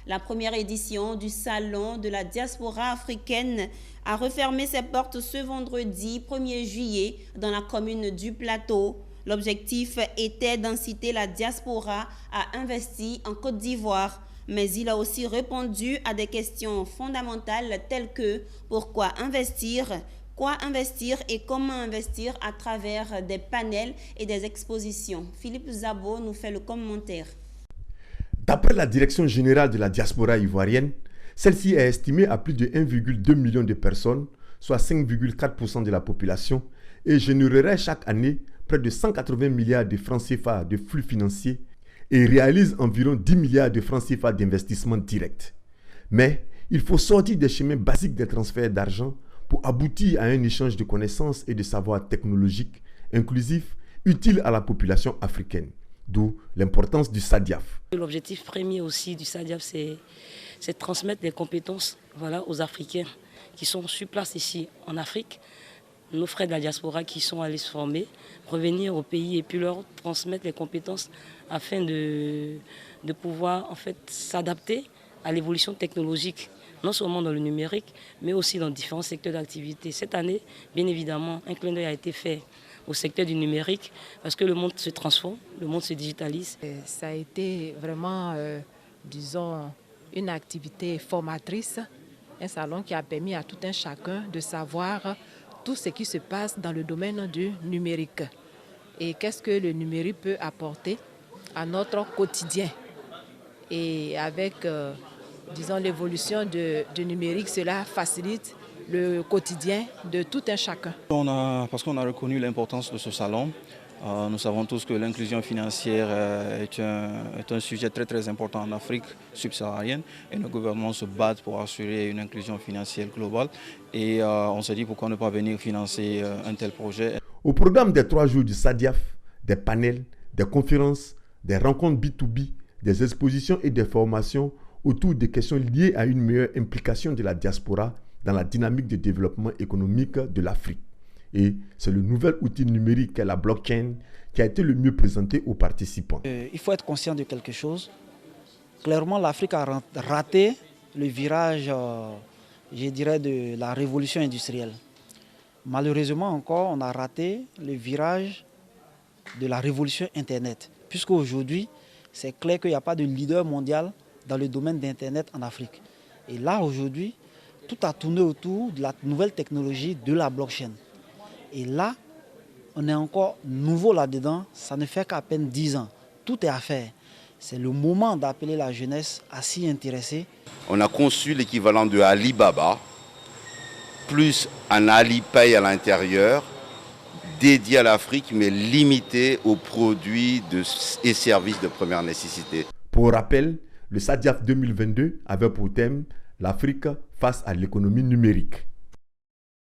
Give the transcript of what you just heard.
La première édition du Salon de la diaspora africaine a refermé ses portes ce vendredi 1er juillet dans la commune du Plateau. L'objectif était d'inciter la diaspora à investir en Côte d'Ivoire. Mais il a aussi répondu à des questions fondamentales telles que pourquoi investir, quoi investir et comment investir à travers des panels et des expositions. Philippe Zabo nous fait le commentaire. D'après la Direction générale de la diaspora ivoirienne, celle-ci est estimée à plus de 1,2 million de personnes, soit 5,4% de la population, et générerait chaque année près de 180 milliards de francs CFA de flux financiers et réalise environ 10 milliards de francs CFA d'investissement direct. Mais il faut sortir des chemins basiques des transferts d'argent pour aboutir à un échange de connaissances et de savoirs technologiques inclusifs utiles à la population africaine. D'où l'importance du SADIAF. L'objectif premier aussi du SADIAF, c'est de transmettre les compétences aux Africains qui sont sur place ici en Afrique, nos frères de la diaspora qui sont allés se former, revenir au pays et puis leur transmettre les compétences afin de pouvoir en fait s'adapter à l'évolution technologique, non seulement dans le numérique, mais aussi dans différents secteurs d'activité. Cette année, bien évidemment, un clin d'œil a été fait au secteur du numérique parce que le monde se transforme, le monde se digitalise. Ça a été vraiment, disons, une activité formatrice, un salon qui a permis à tout un chacun de savoir tout ce qui se passe dans le domaine du numérique et qu'est-ce que le numérique peut apporter à notre quotidien. Et avec, disons, l'évolution du numérique, cela facilite le quotidien de tout un chacun. Parce qu'on a reconnu l'importance de ce salon. Nous savons tous que l'inclusion financière est un sujet très très important en Afrique subsaharienne et nos gouvernements se battent pour assurer une inclusion financière globale. Et on s'est dit pourquoi ne pas venir financer un tel projet. Au programme des 3 jours du SADIAF, des panels, des conférences, des rencontres B2B, des expositions et des formations autour des questions liées à une meilleure implication de la diaspora dans la dynamique de développement économique de l'Afrique. Et c'est le nouvel outil numérique, la blockchain, qui a été le mieux présenté aux participants. Il faut être conscient de quelque chose. Clairement, l'Afrique a raté le virage, je dirais, de la révolution industrielle. Malheureusement encore, on a raté le virage de la révolution Internet. Puisqu'aujourd'hui, c'est clair qu'il n'y a pas de leader mondial dans le domaine d'Internet en Afrique. Et là, aujourd'hui, tout a tourné autour de la nouvelle technologie de la blockchain. Et là, on est encore nouveau là-dedans, ça ne fait qu'à peine 10 ans. Tout est à faire. C'est le moment d'appeler la jeunesse à s'y intéresser. On a conçu l'équivalent de Alibaba, plus un Alipay à l'intérieur, dédié à l'Afrique, mais limité aux produits et services de première nécessité. Pour rappel, le SADIAF 2022 avait pour thème l'Afrique face à l'économie numérique.